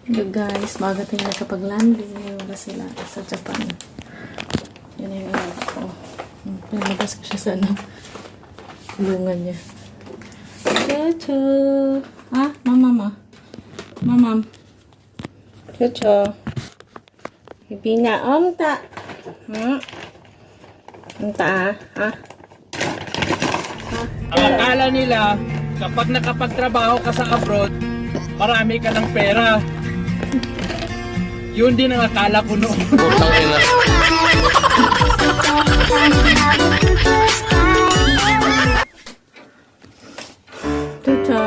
Hello guys, maaga tayo nakapag-landing. Wala sila sa Japan. Yan yung alam ko. Pinalabas ko siya sa kulungan niya. Chuchu! Ah, mama. Mamam. Chuchu. Ibina, omta. Omta, ha? Ang akala nila, kapag nakapagtrabaho ka sa abroad, marami ka ng pera. Yun din ang akala ko noon. Putang ina. Chuchu.